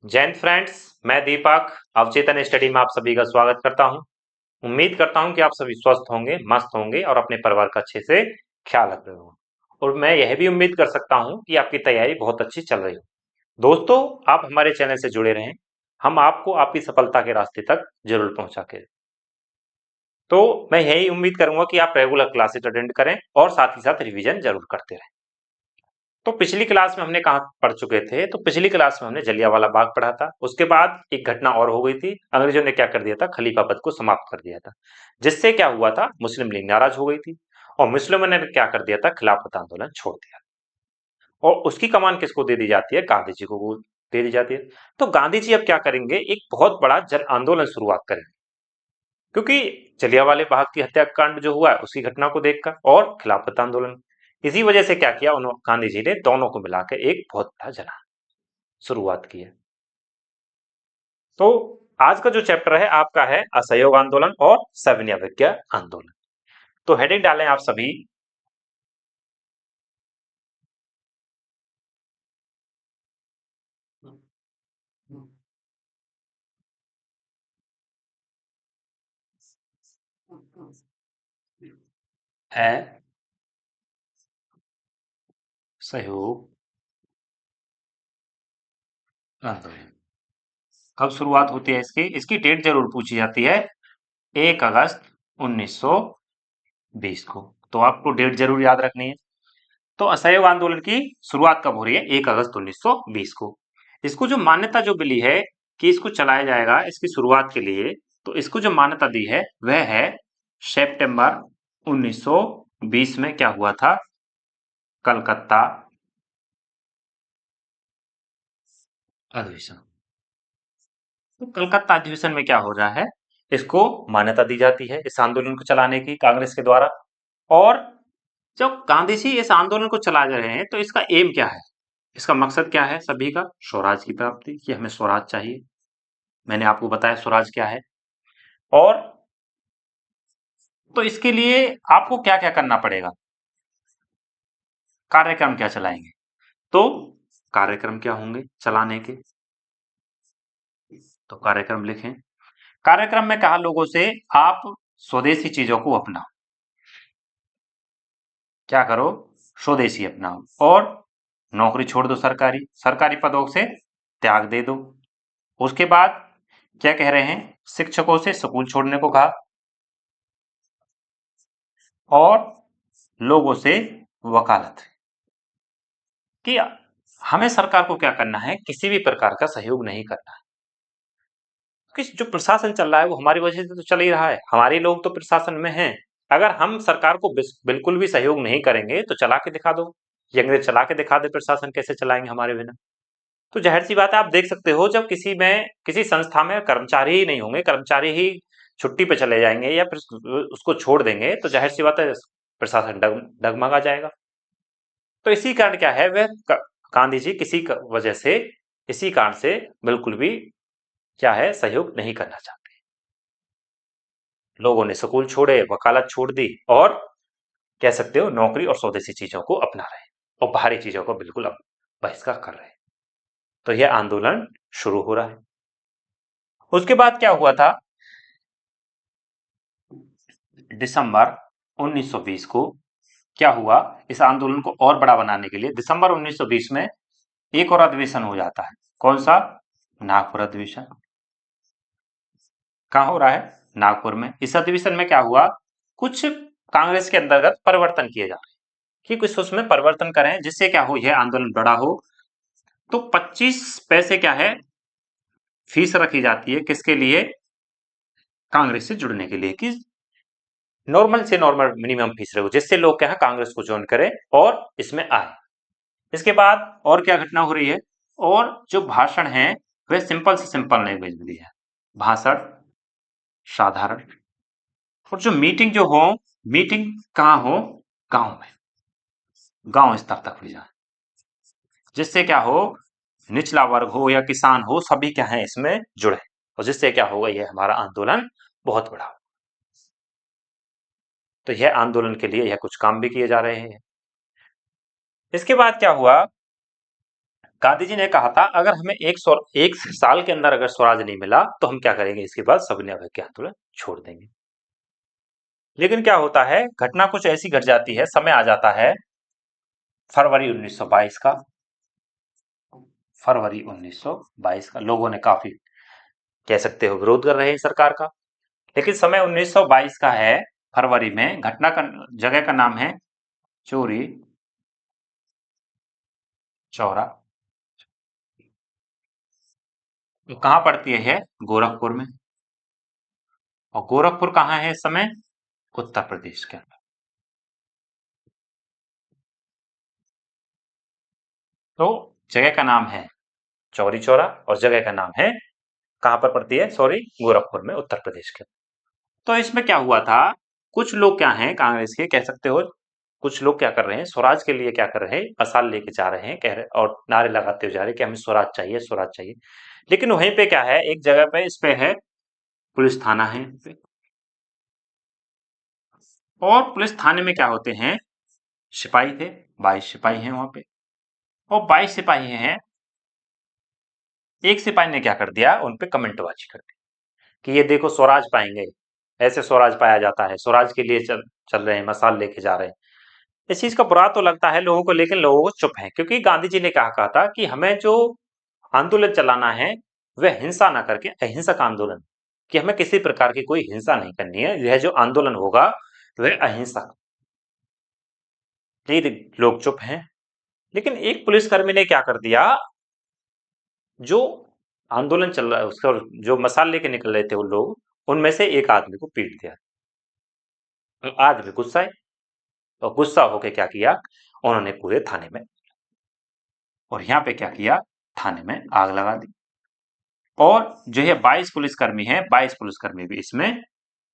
जय हिंद फ्रेंड्स। मैं दीपक अवचेतन स्टडी में आप सभी का स्वागत करता हूं। उम्मीद करता हूं कि आप सभी स्वस्थ होंगे, मस्त होंगे और अपने परिवार का अच्छे से ख्याल रख रहे हो। और मैं यह भी उम्मीद कर सकता हूं कि आपकी तैयारी बहुत अच्छी चल रही हो। दोस्तों, आप हमारे चैनल से जुड़े रहें। हम आपको आपकी सफलता के रास्ते तक जरूर पहुंचा के। तो मैं यही उम्मीद करूंगा कि आप रेगुलर क्लासेस अटेंड करें और साथ ही साथ रिवीजन जरूर करते रहें। तो पिछली क्लास में हमने कहाँ पढ़ चुके थे? तो पिछली क्लास में हमने जलियांवाला बाग पढ़ा था। उसके बाद एक घटना और हो गई थी। अंग्रेजों ने क्या कर दिया था? खलीफा पद को समाप्त कर दिया था, जिससे क्या हुआ था? मुस्लिम लीग नाराज हो गई थी और मुस्लिमों ने क्या कर दिया था? खिलाफत आंदोलन छोड़ दिया और उसकी कमान किसको दे दी जाती है? गांधी जी को दे दी जाती है। तो गांधी जी अब क्या करेंगे? एक बहुत बड़ा जन आंदोलन शुरुआत करेंगे, क्योंकि जलियांवाले बाग की हत्याकांड जो हुआ है उसी घटना को देखकर और खिलाफत आंदोलन, इसी वजह से क्या किया उन्होंने? गांधी जी ने दोनों को मिलाकर एक बहुत बड़ा जन शुरुआत की है। तो आज का जो चैप्टर है आपका है असहयोग आंदोलन और सविनय अवज्ञा आंदोलन। तो हेडिंग डालें आप सभी। है सहयोग आंदोलन। कब शुरुआत होती है इसकी? इसकी डेट जरूर पूछी जाती है, 1 अगस्त 1920 को। तो आपको डेट जरूर याद रखनी है। तो असहयोग आंदोलन की शुरुआत कब हो रही है? 1 अगस्त 1920 को। इसको जो मान्यता जो मिली है कि इसको चलाया जाएगा इसकी शुरुआत के लिए, तो इसको जो मान्यता दी है वह है सितंबर 1920 में क्या हुआ था? कलकत्ता अधिवेशन। तो कलकत्ता अधिवेशन में क्या हो रहा है? इसको मान्यता दी जाती है इस आंदोलन को चलाने की कांग्रेस के द्वारा। और जब गांधी जी इस आंदोलन को चला रहे हैं तो इसका एम क्या है? इसका मकसद क्या है? सभी का स्वराज की प्राप्ति, कि हमें स्वराज चाहिए। मैंने आपको बताया स्वराज क्या है। और तो इसके लिए आपको क्या क्या करना पड़ेगा? कार्यक्रम क्या चलाएंगे? तो कार्यक्रम क्या होंगे चलाने के? तो कार्यक्रम लिखें। कार्यक्रम में कहा लोगों से आप स्वदेशी चीजों को अपनाओ। क्या करो? स्वदेशी अपनाओ। और नौकरी छोड़ दो, सरकारी सरकारी पदों से त्याग दे दो। उसके बाद क्या कह रहे हैं? शिक्षकों से स्कूल छोड़ने को कहा और लोगों से वकालत, कि हमें सरकार को क्या करना है? किसी भी प्रकार का सहयोग नहीं करना है। कि जो प्रशासन चल रहा है वो हमारी वजह से तो चल ही रहा है, हमारे लोग तो प्रशासन में हैं। अगर हम सरकार को बिल्कुल भी सहयोग नहीं करेंगे तो चला के दिखा दो। ये अंग्रेज चला के दिखा दे, प्रशासन कैसे चलाएंगे हमारे बिना? तो जाहिर सी बात है, आप देख सकते हो जब किसी संस्था में कर्मचारी ही नहीं होंगे, कर्मचारी ही छुट्टी पे चले जाएंगे या फिर उसको छोड़ देंगे, तो जाहिर सी बात है प्रशासन डगमगा जाएगा। तो इसी कारण क्या है, वह गांधी जी किसी वजह से, इसी कारण से बिल्कुल भी क्या है, सहयोग नहीं करना चाहते। लोगों ने स्कूल छोड़े, वकालत छोड़ दी और कह सकते हो नौकरी और स्वदेशी चीजों को अपना रहे और बाहरी चीजों को बिल्कुल अब बहिष्कार कर रहे हैं। तो यह आंदोलन शुरू हो रहा है। उसके बाद क्या हुआ था? दिसंबर 1920 को क्या हुआ? इस आंदोलन को और बड़ा बनाने के लिए दिसंबर 1920 में एक और अधिवेशन हो जाता है। कौन सा? नागपुर अधिवेशन। कहाँ हो रहा है? नागपुर में। इस अधिवेशन में क्या हुआ? कुछ कांग्रेस के अंतर्गत परिवर्तन किए जा रहे हैं कि कुछ उसमें परिवर्तन करें जिससे क्या हो, यह आंदोलन बड़ा हो। तो 25 पैसे क्या है, फीस रखी जाती है किसके लिए? कांग्रेस से जुड़ने के लिए, कि नॉर्मल से नॉर्मल मिनिमम फीस रखो जिससे लोग क्या है कांग्रेस को ज्वाइन करें और इसमें आए। इसके बाद और क्या घटना हो रही है? और जो भाषण है वह सिंपल से सिंपल लैंग्वेज में दिया है, भाषण साधारण। और जो मीटिंग जो हो, मीटिंग कहाँ हो? गांव में, गांव स्तर तक ले जाए, जिससे क्या हो, निचला वर्ग हो या किसान हो सभी क्या है इसमें जुड़े, और जिससे क्या होगा, यह हमारा आंदोलन बहुत बड़ा हो। तो यह आंदोलन के लिए यह कुछ काम भी किए जा रहे हैं। इसके बाद क्या हुआ? गांधी जी ने कहा था अगर हमें एक साल के अंदर अगर स्वराज नहीं मिला तो हम क्या करेंगे, इसके बाद सविनय अवज्ञा आंदोलन छोड़ देंगे। लेकिन क्या होता है, घटना कुछ ऐसी घट जाती है, समय आ जाता है फरवरी 1922 का। फरवरी 1922 का लोगों ने काफी, कह सकते हो, विरोध कर रहे हैं सरकार का। लेकिन समय 1922 का है, फरवरी में। घटना का जगह का नाम है चोरी चौरा। तो कहाँ पड़ती है? गोरखपुर में। और गोरखपुर कहाँ है इस समय? उत्तर प्रदेश के अंदर। तो जगह का नाम है चौरी चौरा और जगह का नाम है, कहाँ पर पड़ती है? सॉरी, गोरखपुर में, उत्तर प्रदेश के। तो इसमें क्या हुआ था, कुछ लोग क्या हैं कांग्रेस के, कह सकते हो, कुछ लोग क्या कर रहे हैं, स्वराज के लिए क्या कर रहे हैं, मशाल लेके जा रहे हैं, कह रहे और नारे लगाते हुए जा रहे हैं कि हमें स्वराज चाहिए, स्वराज चाहिए। लेकिन वहीं पे क्या है, एक जगह पे इस पे है पुलिस थाना है। और पुलिस थाने में क्या होते हैं, सिपाही थे, 22 सिपाही हैं वहां पे। और 22 सिपाही हैं, एक सिपाही ने क्या कर दिया, उन पे कमेंटबाजी कर दी कि ये देखो स्वराज पाएंगे, ऐसे स्वराज पाया जाता है, स्वराज के लिए चल चल रहे हैं, मशाल लेके जा रहे हैं। इस चीज का बुरा तो लगता है लोगों को, लेकिन लोगों को चुप है, क्योंकि गांधी जी ने कहा था कि हमें जो आंदोलन चलाना है वह हिंसा ना करके अहिंसक आंदोलन, कि हमें किसी प्रकार की कोई हिंसा नहीं करनी है, यह जो आंदोलन होगा वह अहिंसक। ये लोग चुप हैं। लेकिन एक पुलिसकर्मी ने क्या कर दिया, जो आंदोलन चल रहा है उसका, जो मसाल लेके निकल रहे थे वो लोग, उनमें से एक आदमी को पीट दिया। तो आदमी गुस्सा है, और गुस्सा होके क्या किया, उन्होंने पूरे थाने में, और यहाँ पे क्या किया, थाने में आग लगा दी। और जो है 22 पुलिसकर्मी हैं, 22 पुलिसकर्मी भी इसमें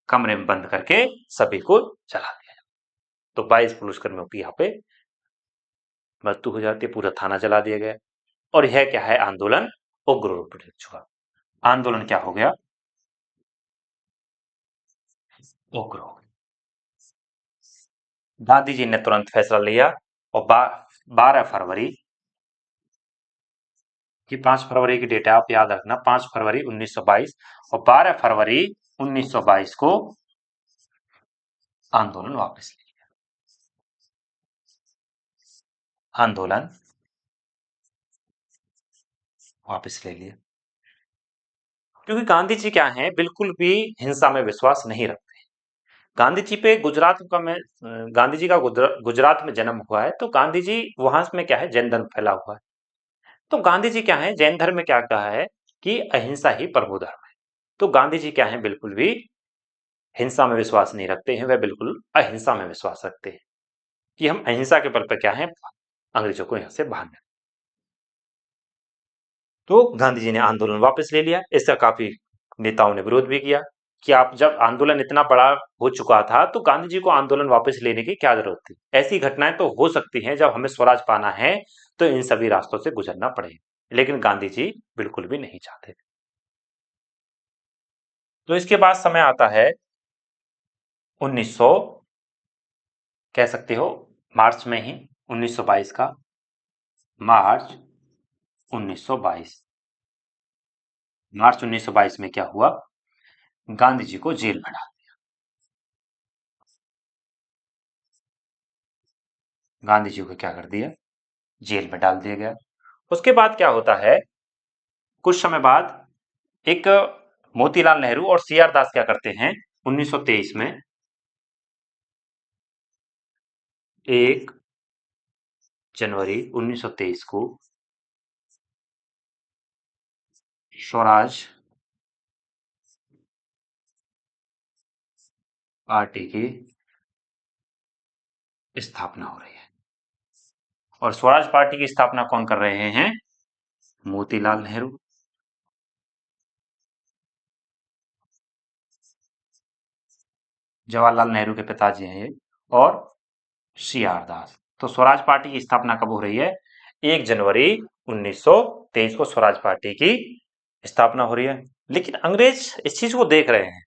कमरे में बंद करके सभी को जला दिया। तो 22 पुलिसकर्मियों की यहाँ पे मृत्यु हो जाती है, पूरा थाना जला दिया गया। और यह क्या है, आंदोलन उग्र रूप ले चुका। आंदोलन क्या हो गया, उग्र हो गया। गांधी जी ने तुरंत फैसला लिया, और 12 फरवरी की, 5 फरवरी की डेट है, आप याद रखना, 5 फरवरी 1922 और 12 फरवरी 1922 को आंदोलन वापस लिया। आंदोलन वापस ले लिया, क्योंकि गांधी जी क्या हैं, बिल्कुल भी हिंसा में विश्वास नहीं रखते। गांधी जी पे गुजरात का में गांधी जी का गुजरात में जन्म हुआ है, तो गांधी जी वहां में क्या है, जैन धर्म फैला हुआ है। तो गांधी जी क्या है, जैन धर्म में क्या कहा है कि अहिंसा ही परमो धर्म है। तो गांधी जी क्या है, बिल्कुल भी हिंसा में विश्वास नहीं रखते हैं, वह बिल्कुल अहिंसा में विश्वास रखते हैं कि हम अहिंसा के बल पर क्या है, अंग्रेजों को यहां से बाहर निकालें। तो गांधी जी ने आंदोलन वापस ले लिया। इसका काफी नेताओं ने विरोध भी किया कि आप, जब आंदोलन इतना बड़ा हो चुका था तो गांधी जी को आंदोलन वापस लेने की क्या जरूरत थी। ऐसी घटनाएं तो हो सकती हैं, जब हमें स्वराज पाना है तो इन सभी रास्तों से गुजरना पड़ेगा, लेकिन गांधी जी बिल्कुल भी नहीं चाहते। तो इसके बाद समय आता है 1900, कह सकते हो मार्च में ही, 1922 का, मार्च 1922। मार्च 1922 में क्या हुआ, गांधी जी को जेल में डाल, गांधी जी को क्या कर दिया, जेल में डाल दिया गया। उसके बाद क्या होता है, कुछ समय बाद एक मोतीलाल नेहरू और सी आर दास क्या करते हैं, 1923 में, 1 जनवरी 1923 को स्वराज पार्टी की स्थापना हो रही है। और स्वराज पार्टी की स्थापना कौन कर रहे हैं, मोतीलाल नेहरू। जवाहरलाल नेहरू के पिताजी हैं ये, और सी आर दास। तो स्वराज पार्टी की स्थापना कब हो रही है, 1 जनवरी 1923 को स्वराज पार्टी की स्थापना हो रही है। लेकिन अंग्रेज इस चीज को देख रहे हैं।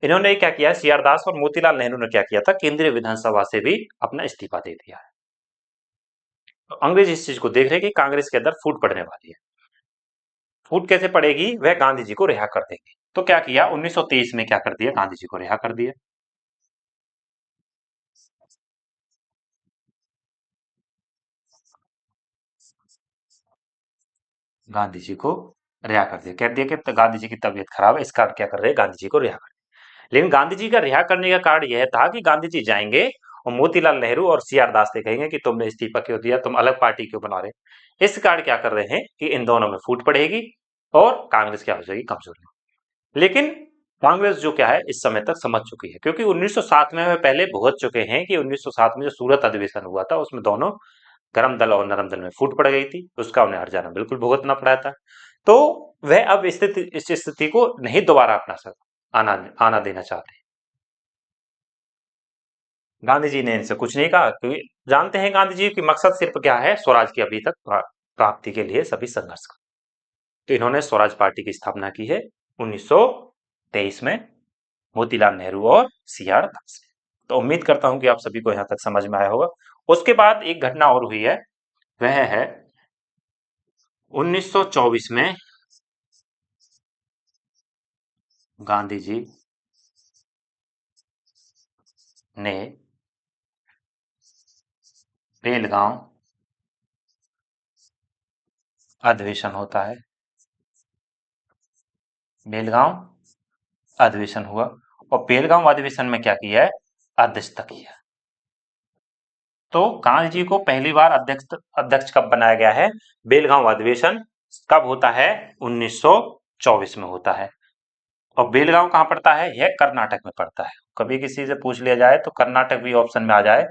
इन्होंने क्या किया, सी आर दास और मोतीलाल नेहरू ने क्या किया था, केंद्रीय विधानसभा से भी अपना इस्तीफा दे दिया है। तो अंग्रेज इस चीज को देख रहे कि कांग्रेस के अंदर फूट पड़ने वाली है। फूट कैसे पड़ेगी, वह गांधी जी को रिहा कर देंगे। तो क्या किया, 1923 में क्या कर दिया, गांधी जी को रिहा कर दिया। गांधी जी को रिहा कर दिया, कह दिया कि गांधी जी की तबीयत खराब है, इस कारण क्या कर रहे हैं, गांधी जी को रिहा कर दिया। लेकिन गांधी जी का रिहा करने का कारण यह था कि गांधी जी जाएंगे और मोतीलाल नेहरू और सी आर दास से कहेंगे कि तुमने इस्तीफा क्यों दिया, तुम अलग पार्टी क्यों बना रहे। इस कारण क्या कर रहे हैं कि इन दोनों में फूट पड़ेगी और कांग्रेस क्या हो जाएगी, कमजोर। लेकिन कांग्रेस जो क्या है इस समय तक समझ चुकी है, क्योंकि 1907 में वे पहले भुगत चुके हैं कि 1907 में जो सूरत अधिवेशन हुआ था उसमें दोनों गर्म दल और नरम दल में फूट पड़ गई थी, उसका उन्हें हर जाना बिल्कुल भुगतना पड़ा था। तो वह अब इस स्थिति को नहीं दोबारा अपना सकता, आना आना देना चाहते हैं। गांधी जी ने इनसे कुछ नहीं कहा, क्योंकि जानते हैं गांधी जी की मकसद सिर्फ क्या है, स्वराज की अभी तक प्राप्ति के लिए सभी संघर्ष का। तो इन्होंने स्वराज पार्टी की स्थापना की है 1923 में, मोतीलाल नेहरू और सी आर दास। तो उम्मीद करता हूं कि आप सभी को यहां तक समझ में आया होगा। उसके बाद एक घटना और हुई है, वह है 1924 में गांधी जी ने बेलगांव अधिवेशन होता है, बेलगांव अधिवेशन हुआ, और बेलगांव अधिवेशन में क्या किया है, अध्यक्षता किया। तो गांधी जी को पहली बार अध्यक्ष अध्यक्ष कब बनाया गया है, बेलगांव अधिवेशन कब होता है, 1924 में होता है। और बेलगांव कहाँ पड़ता है, यह कर्नाटक में पड़ता है। कभी किसी से पूछ लिया जाए तो कर्नाटक भी ऑप्शन में आ जाए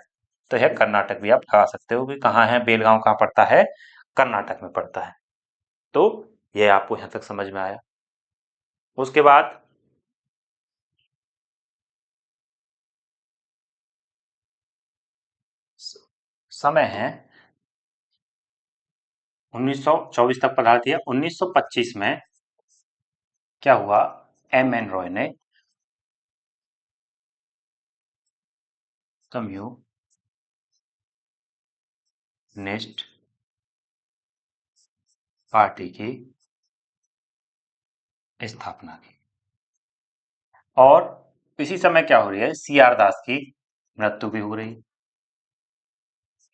तो यह कर्नाटक भी आप लगा सकते हो कि कहाँ है बेलगांव, कहाँ पड़ता है, कर्नाटक में पड़ता है। तो यह आपको यहां तक समझ में आया। उसके बाद समय है 1924 तक पढ़ा दिया। 1925 में क्या हुआ, एम एन रॉय ने कम्युनिस्ट पार्टी की स्थापना की, और इसी समय क्या हो रही है, सी आर दास की मृत्यु भी हो रही,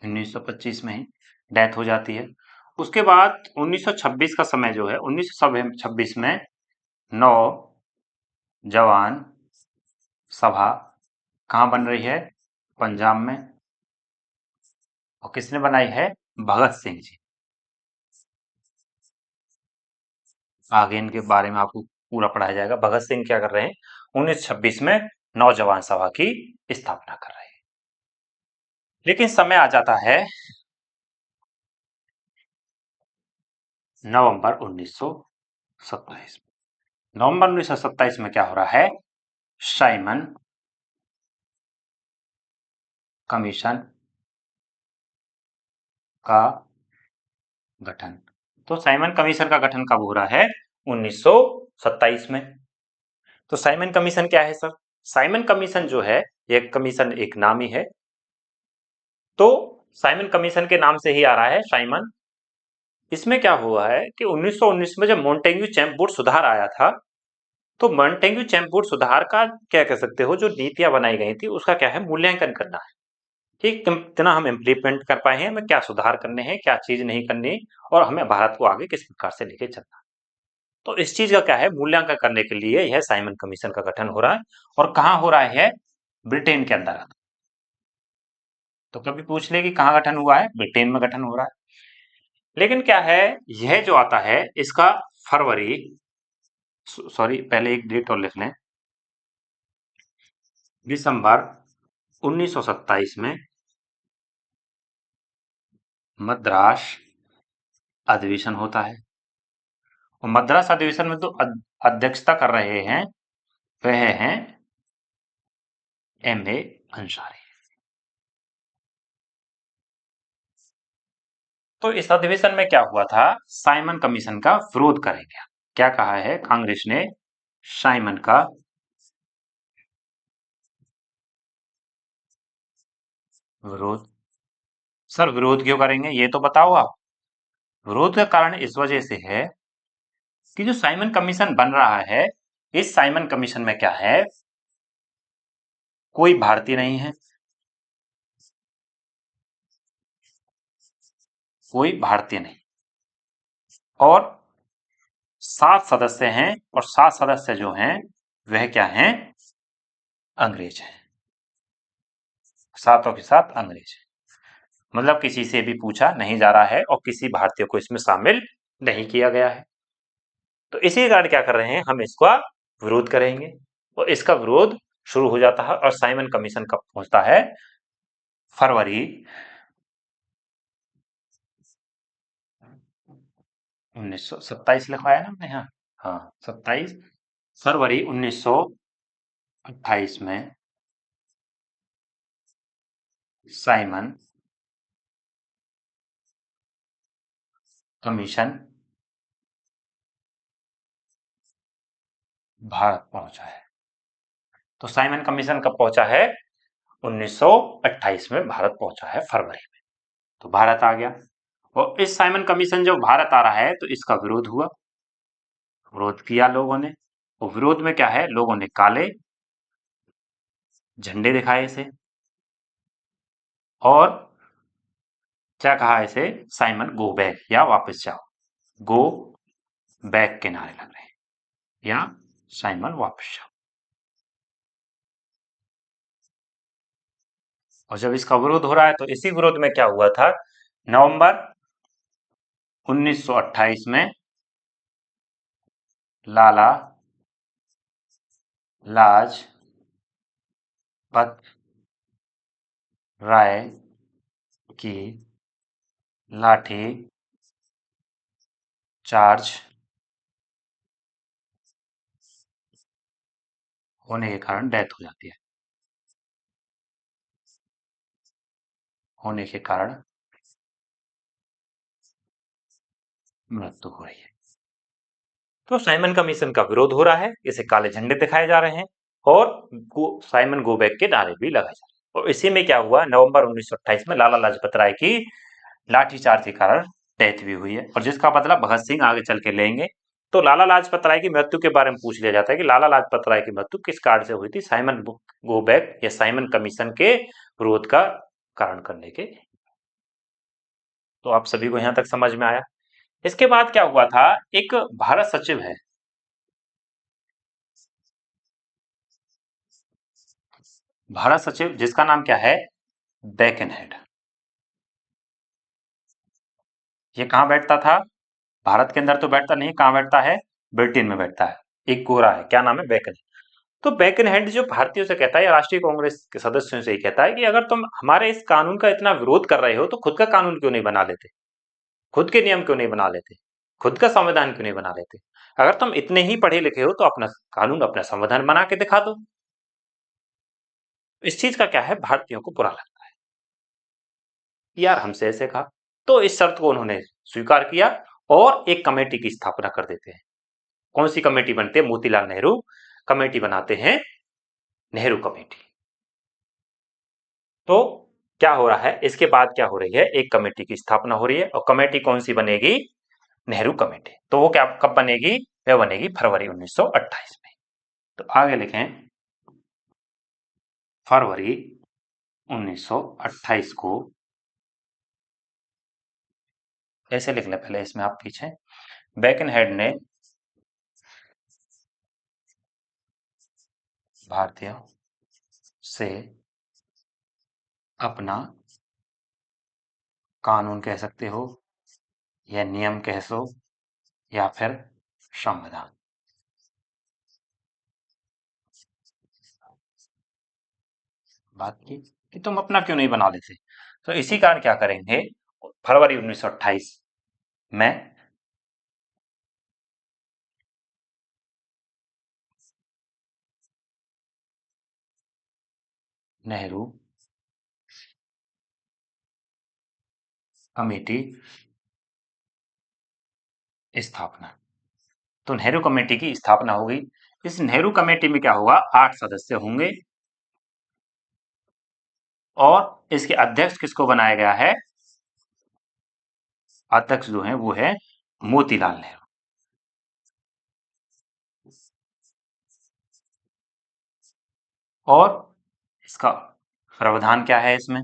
1925 में ही डेथ हो जाती है। उसके बाद 1926 का समय जो है, 1926 में नौ जवान सभा कहाँ बन रही है, पंजाब में। और किसने बनाई है, भगत सिंह जी। आगे इनके बारे में आपको पूरा पढ़ाया जाएगा। भगत सिंह क्या कर रहे हैं, 1926 में नौजवान सभा की स्थापना कर रहे हैं। लेकिन समय आ जाता है नवंबर 1927। नवंबर 1927 में क्या हो रहा है, साइमन कमीशन का गठन। तो साइमन कमीशन का गठन कब हो रहा है, 1927 में। तो साइमन कमीशन क्या है सर, साइमन कमीशन जो है, यह कमीशन एक नाम ही है। तो साइमन कमीशन के नाम से ही आ रहा है साइमन। इसमें क्या हुआ है कि 1919 में जब मोंटेग्यू चैम्प सुधार आया था, तो मोंटेग्यू चैम्प सुधार का क्या कह सकते हो, जो नीतियां बनाई गई थी उसका क्या है, मूल्यांकन करना है कि कितना हम इम्प्लीमेंट कर पाए हैं, हमें क्या सुधार करने हैं, क्या चीज नहीं करनी, और हमें भारत को आगे किस प्रकार से लेके चलना। तो इस चीज का क्या है, मूल्यांकन करने के लिए यह साइमन कमीशन का गठन हो रहा है। और कहाँ हो रहा है, ब्रिटेन के अंदर। तो कभी पूछ ले कि कहाँ गठन हुआ है, ब्रिटेन में गठन हो रहा है। लेकिन क्या है, यह जो आता है इसका फरवरी, सॉरी पहले एक डेट और लिख लें, दिसंबर 1927 में मद्रास अधिवेशन होता है। और मद्रास अधिवेशन में तो अध्यक्षता कर रहे हैं, वह हैं एम ए अंसारी। तो इस अधिवेशन में क्या हुआ था, साइमन कमीशन का विरोध करेंगे। क्या कहा है कांग्रेस ने, साइमन का विरोध सर विरोध क्यों करेंगे ये तो बताओ आप। विरोध का कारण इस वजह से है कि जो साइमन कमीशन बन रहा है, इस साइमन कमीशन में क्या है, कोई भारतीय नहीं है, कोई भारतीय नहीं, और 7 सदस्य हैं, और 7 सदस्य जो हैं वह क्या हैं, अंग्रेज हैं। सातों के साथ अंग्रेज हैं। मतलब किसी से भी पूछा नहीं जा रहा है और किसी भारतीय को इसमें शामिल नहीं किया गया है। तो इसी कारण क्या कर रहे हैं, हम इसका विरोध करेंगे, और इसका विरोध शुरू हो जाता है। और साइमन कमीशन कब पहुंचता है, फरवरी 1927 लिखवाया ना हमने, हाँ हाँ 27 फरवरी 1928 में साइमन कमीशन भारत पहुंचा है। तो साइमन कमीशन कब पहुंचा है, 1928 में भारत पहुंचा है फरवरी में। तो भारत आ गया, और इस साइमन कमीशन जब भारत आ रहा है तो इसका विरोध हुआ, विरोध किया लोगों ने। और विरोध में क्या है, लोगों ने काले झंडे दिखाए इसे, और क्या कहा इसे, साइमन गो बैक, या वापस जाओ, गो बैक के नारे लग रहे हैं, या साइमन वापस जाओ। और जब इसका विरोध हो रहा है तो इसी विरोध में क्या हुआ था, नवंबर 1928 में लाला लाजपत राय की लाठी चार्ज होने के कारण डेथ हो जाती है, होने के कारण मृत्यु हो रही है। तो साइमन कमीशन का विरोध हो रहा है, इसे काले झंडे दिखाए जा रहे हैं, और साइमन गो बैक के नारे भी लगाए जा रहे हैं। और इसी में क्या हुआ, नवंबर 1928 में लाला लाजपत राय की लाठीचार्ज के कारण डेथ भी हुई है, और जिसका बदला भगत सिंह आगे चल के लेंगे। तो लाला लाजपत राय की मृत्यु के बारे में पूछ लिया जाता है कि लाला लाजपत राय की मृत्यु किस कारण से हुई थी, साइमन गो बैक या साइमन कमीशन के विरोध का कारण करने के। तो आप सभी को यहां तक समझ में आया। इसके बाद क्या हुआ था, एक भारत सचिव है, भारत सचिव जिसका नाम क्या है, बेकनहेड। ये कहाँ बैठता था, भारत के अंदर तो बैठता नहीं, कहाँ बैठता है, ब्रिटेन में बैठता है। एक गोरा है, क्या नाम है, बेकन। तो बेकनहेड जो भारतीयों से कहता है, या राष्ट्रीय कांग्रेस के सदस्यों से ही कहता है कि अगर तुम हमारे इस कानून का इतना विरोध कर रहे हो तो खुद का कानून क्यों नहीं बना लेते, खुद के नियम क्यों नहीं बना लेते, खुद का संविधान क्यों नहीं बना लेते। अगर तुम इतने ही पढ़े लिखे हो तो अपना कानून, अपना संविधान बना के दिखा दो। इस चीज का क्या है, भारतीयों को बुरा लगता है, यार हमसे ऐसे कहा। तो इस शर्त को उन्होंने स्वीकार किया, और एक कमेटी की स्थापना कर देते हैं। कौन सी कमेटी बनती है, मोतीलाल नेहरू कमेटी बनाते हैं, नेहरू कमेटी। तो क्या हो रहा है, इसके बाद क्या हो रही है, एक कमेटी की स्थापना हो रही है, और कमेटी कौन सी बनेगी, नेहरू कमेटी। तो वो क्या कब बनेगी, वह बनेगी फरवरी 1928 में। तो आगे लिखें, फरवरी 1928 को ऐसे लिख ले, पहले इसमें आप पीछे, बेकनहेड ने भारतीयों से अपना कानून कह सकते हो, या नियम कह सो, या फिर संविधान, बात की कि तुम अपना क्यों नहीं बना लेते। तो इसी कारण क्या करेंगे, फरवरी 1928 में नेहरू कमेटी स्थापना। तो नेहरू कमेटी की स्थापना होगी। इस नेहरू कमेटी में क्या होगा, 8 सदस्य होंगे, और इसके अध्यक्ष किसको बनाया गया है, अध्यक्ष जो है वो है मोतीलाल नेहरू। और इसका प्रावधान क्या है इसमें?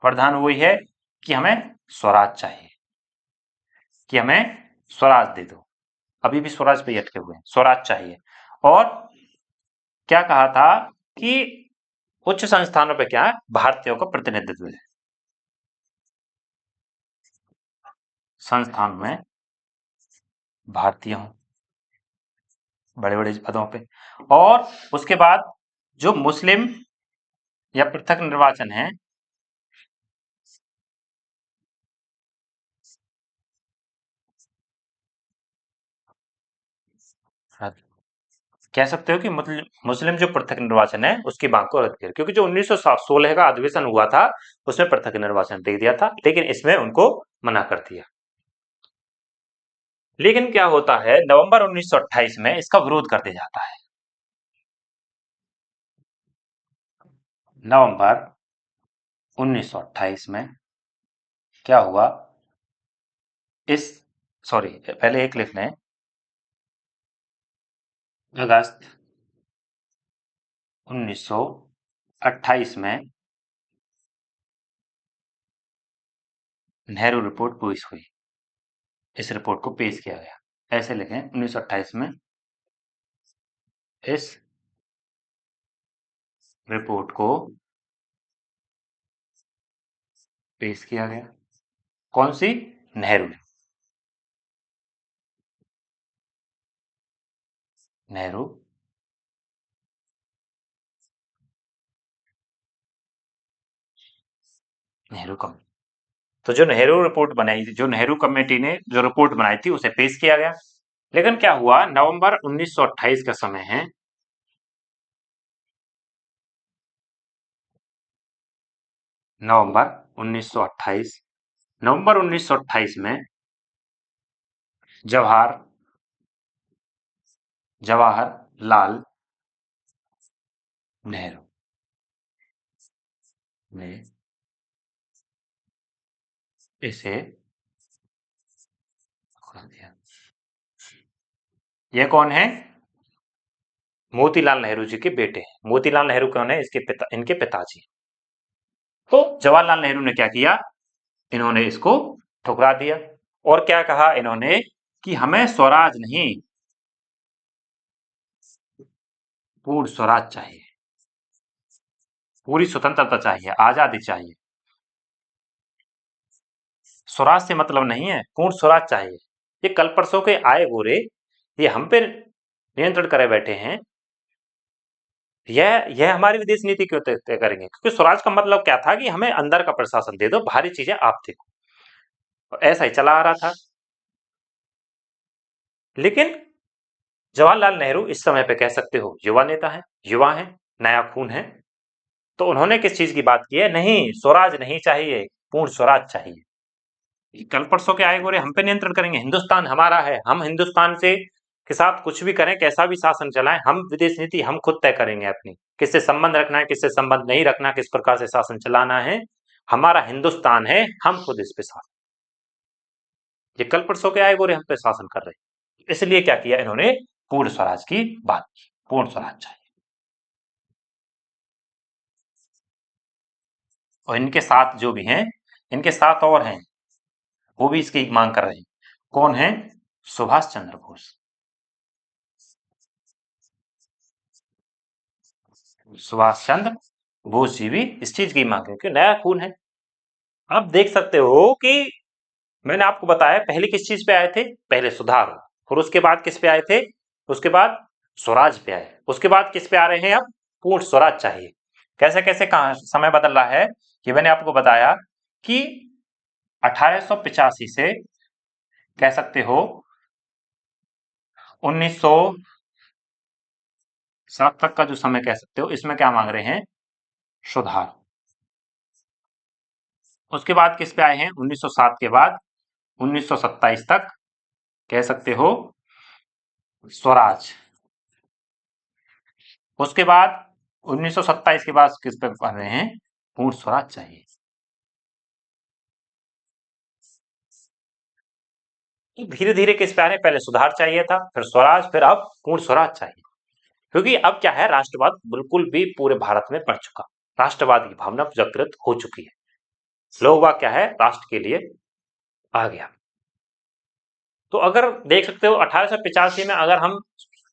प्रावधान वही है कि हमें स्वराज चाहिए, कि हमें स्वराज दे दो। अभी भी स्वराज पे अटके हुए हैं, स्वराज चाहिए। और क्या कहा था कि उच्च संस्थानों पे क्या है, भारतीयों का प्रतिनिधित्व है। संस्थान में भारतीय हों बड़े बड़े पदों पे। और उसके बाद जो मुस्लिम या पृथक निर्वाचन है, कह सकते हो कि मुस्लिम जो पृथक निर्वाचन है उसकी मांग को रद्द किया, क्योंकि जो 1916 का अधिवेशन हुआ था उसमें पृथक निर्वाचन दे दिया था, लेकिन इसमें उनको मना कर दिया। लेकिन क्या होता है, नवंबर 1928 में इसका विरोध कर दिया जाता है। नवंबर 1928 में क्या हुआ, इस सॉरी पहले एक लिख लें, अगस्त 1928 में नेहरू रिपोर्ट पेश हुई। इस रिपोर्ट को पेश किया गया, ऐसे लिखें 1928 में इस रिपोर्ट को पेश किया गया। कौन सी? नेहरू ने। नेहरू नेहरू कमेटी, तो जो नेहरू रिपोर्ट बनाई थी, जो नेहरू कमेटी ने जो रिपोर्ट बनाई थी उसे पेश किया गया। लेकिन क्या हुआ, नवंबर 1928 का समय है, नवंबर 1928, नवंबर 1928 में जवाहरलाल नेहरू ने इसे कर दिया। यह कौन है? मोतीलाल नेहरू जी के बेटे हैं। मोतीलाल नेहरू कौन है? इनके पिताजी। तो जवाहरलाल नेहरू ने क्या किया, इन्होंने इसको ठुकरा दिया। और क्या कहा इन्होंने कि हमें स्वराज नहीं, पूर्ण स्वराज चाहिए, पूरी स्वतंत्रता चाहिए, आजादी चाहिए। स्वराज से मतलब नहीं है, पूर्ण स्वराज चाहिए। ये कल परसों के आए गोरे, ये हम पे नियंत्रण करे बैठे हैं। यह हमारी विदेश नीति क्यों तय करेंगे? क्योंकि स्वराज का मतलब क्या था कि हमें अंदर का प्रशासन दे दो, बाहरी चीजें आप देखो। ऐसा ही चला आ रहा था। लेकिन जवाहरलाल नेहरू इस समय पे कह सकते हो युवा नेता है, युवा है, नया खून है। तो उन्होंने किस चीज की बात की है? नहीं, स्वराज नहीं चाहिए, पूर्ण स्वराज चाहिए। कल परसों के आए गोरे हम पे नियंत्रण करेंगे, हिंदुस्तान हमारा है, हम हिंदुस्तान से के साथ कुछ भी करें, कैसा भी शासन चलाएं, हम विदेश नीति हम खुद तय करेंगे अपनी, किससे संबंध रखना है, किससे संबंध नहीं रखना, किस प्रकार से शासन चलाना है, हमारा हिंदुस्तान है, हम खुद इस पे शासन। ये कल परसों के आए गोरे हम पे शासन कर रहे हैं। इसलिए क्या किया इन्होंने? पूर्ण स्वराज की बात की, पूर्ण स्वराज चाहिए। और इनके साथ जो भी हैं, इनके साथ और हैं, वो भी इसकी मांग कर रहे हैं। कौन है? सुभाष चंद्र बोस। सुभाष चंद्र बोस जी भी इस चीज की मांग है कि नया खून है। आप देख सकते हो कि मैंने आपको बताया पहले किस चीज पे आए थे, पहले सुधार, और उसके बाद किस पे आए थे, उसके बाद स्वराज पे आए, उसके बाद किस पे आ रहे हैं अब? पूर्ण स्वराज चाहिए। कैसे कैसे कहा समय बदल रहा है, कि मैंने आपको बताया कि 1885 से कह सकते हो 1907 तक का जो समय कह सकते हो, इसमें क्या मांग रहे हैं? सुधार। उसके बाद किस पे आए हैं? 1907 के बाद 1927 तक कह सकते हो स्वराज। उसके बाद 1927 के बाद किस पे पढ़ रहे हैं? पूर्ण स्वराज चाहिए। धीरे धीरे किस पे आ रहे हैं, पहले सुधार चाहिए था, फिर स्वराज, फिर अब पूर्ण स्वराज चाहिए। क्योंकि अब क्या है, राष्ट्रवाद बिल्कुल भी पूरे भारत में बढ़ चुका, राष्ट्रवाद की भावना जागृत हो चुकी है, लोग वाग क्या है, राष्ट्र के लिए आ गया। तो अगर देख सकते हो 1885 में अगर हम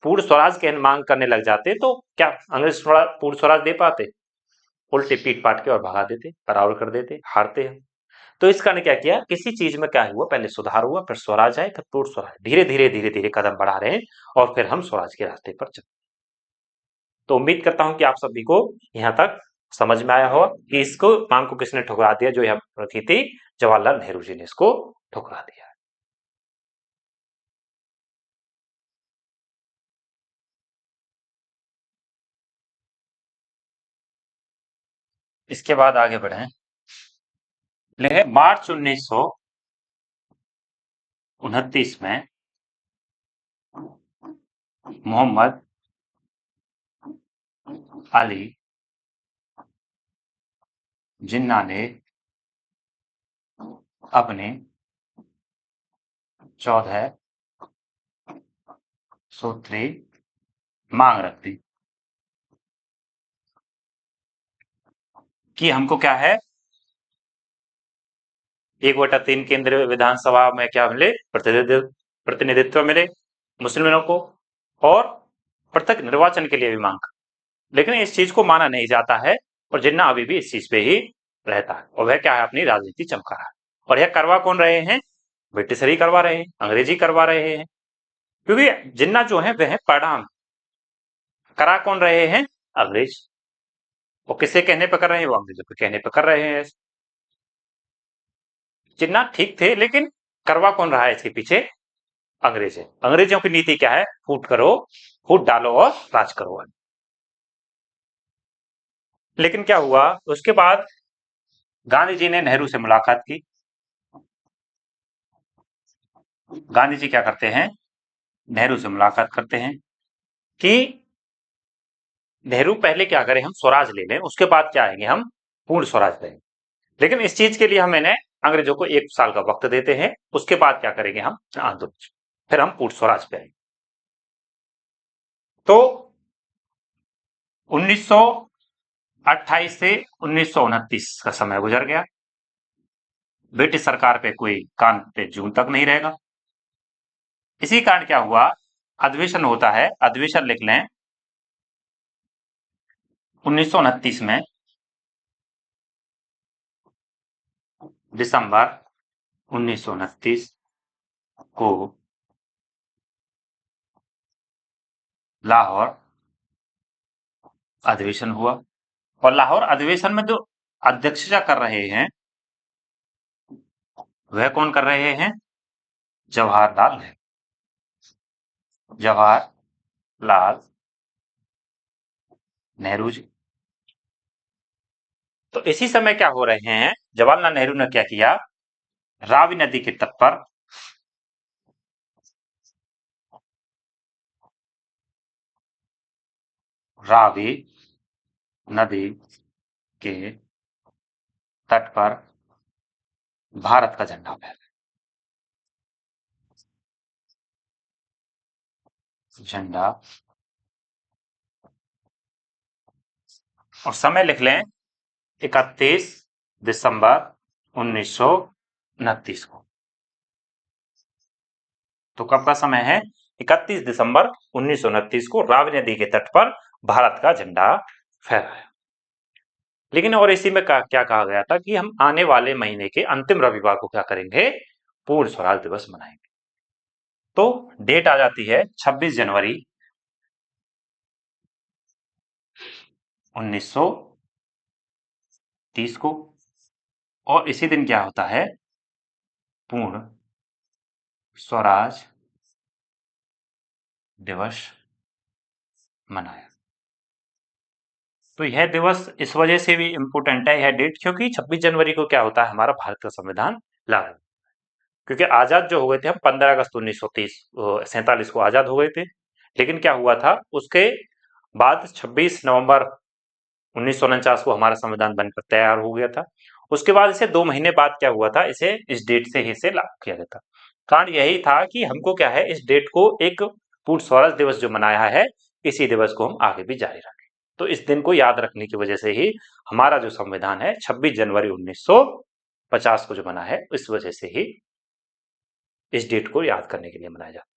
पूर्ण स्वराज की मांग करने लग जाते तो क्या अंग्रेज पूर्ण स्वराज दे पाते? उल्टे पीट पाट के और भगा देते, बराबर कर देते, हारते हैं। तो इस कारण क्या किया, किसी चीज में क्या हुआ, पहले सुधार हुआ, फिर स्वराज आए, फिर पूर्ण स्वराज, धीरे धीरे कदम बढ़ा रहे हैं और फिर हम स्वराज के रास्ते पर चल। तो उम्मीद करता हूं कि आप सभी को यहाँ तक समझ में आया होगा कि इसको मांग को किसने ठुकरा दिया, जो यह रखी थी जवाहरलाल नेहरू जी ने इसको ठुकरा दिया। इसके बाद आगे बढ़े, मार्च 1929 में मोहम्मद अली जिन्ना ने अपने 14 सूत्री मांग रख दी कि हमको क्या है, 1/3 केंद्रीय विधानसभा में क्या मिले, प्रतिनिधित्व मिले मुस्लिमों को, और पृथक निर्वाचन के लिए भी मांग। लेकिन इस चीज को माना नहीं जाता है और जिन्ना अभी भी इस चीज पे ही रहता है, और वह क्या है, अपनी राजनीति चमका रहा है। और यह करवा कौन रहे हैं, ब्रिटिशर ही करवा रहे हैं, अंग्रेजी करवा रहे हैं। क्योंकि जिन्ना जो है वह परिणाम करा कौन रहे हैं, अंग्रेज। वो किसके कहने पर कर रहे हैं, वो अंग्रेजों के कहने पर कर रहे हैं। जिन्ना ठीक थे, लेकिन करवा कौन रहा है इसके पीछे, अंग्रेज है। अंग्रेजों की नीति क्या है, फूट करो, फूट डालो और राज करो। लेकिन क्या हुआ, उसके बाद गांधी जी ने नेहरू से मुलाकात की। गांधी जी क्या करते हैं, नेहरू से मुलाकात करते हैं कि नेहरू पहले क्या करें, हम स्वराज ले लें, उसके बाद क्या आएंगे, हम पूर्ण स्वराज लेंगे। लेकिन इस चीज के लिए हम इन्हें अंग्रेजों को 1 साल का वक्त देते हैं, उसके बाद क्या करेंगे, हम आंदोलन, फिर हम पूर्ण स्वराज पे आएंगे। तो 1928 से 1929 का समय गुजर गया, ब्रिटिश सरकार पे कोई कान पे जून तक नहीं रहेगा। इसी कारण क्या हुआ, अधिवेशन होता है, अधिवेशन लिख लें 1929 में, दिसंबर 1929 को लाहौर अधिवेशन हुआ। और लाहौर अधिवेशन में जो अध्यक्षता कर रहे हैं, वह कौन कर रहे हैं, जवाहरलाल नेहरू, जवाहरलाल नेहरू जी। तो इसी समय क्या हो रहे हैं, जवाहरलाल नेहरू ने क्या किया, रावी नदी के तट पर रावी नदी के तट पर भारत का झंडा फहराया, झंडा। और समय लिख लें 31 दिसंबर 1929 को। तो कब का समय है, 31 दिसंबर 1929 को रावी नदी के तट पर भारत का झंडा फहराया। लेकिन और इसी में क्या कहा गया था कि हम आने वाले महीने के अंतिम रविवार को क्या करेंगे, पूर्ण स्वराज दिवस मनाएंगे। तो डेट आ जाती है 26 जनवरी 1930 को, और इसी दिन क्या होता है, पूर्ण स्वराज दिवस मनाया। तो यह दिवस इस वजह से भी इंपोर्टेंट है, यह डेट, क्योंकि 26 जनवरी को क्या होता है, हमारा भारत का संविधान लागू। क्योंकि आजाद जो हो गए थे हम 15 अगस्त 1947 को आजाद हो गए थे। लेकिन क्या हुआ था, उसके बाद 26 नवंबर 1949 को हमारा संविधान बनकर तैयार हो गया था। उसके बाद इसे 2 महीने बाद क्या हुआ था, इसे इस डेट से ही इसे लागू किया गया था। कारण यही था कि हमको क्या है, इस डेट को एक पूर्ण स्वराज दिवस जो मनाया है, इसी दिवस को हम आगे भी जारी रखें। तो इस दिन को याद रखने की वजह से ही हमारा जो संविधान है 26 जनवरी 1950 को जो बना है, इस वजह से ही इस डेट को याद करने के लिए मनाया जाता।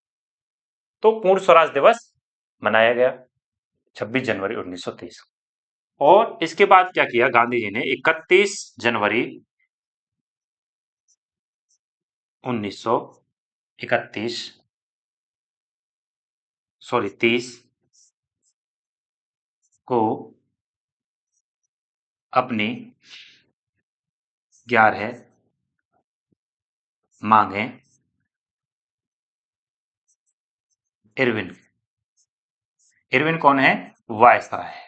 तो पूर्ण स्वराज दिवस मनाया गया 26 जनवरी 1930। और इसके बाद क्या किया गांधी जी ने, 31 जनवरी 1931 सॉरी 30 को अपनी 11 मांगे इरविन। इरविन कौन है? वायसराय है।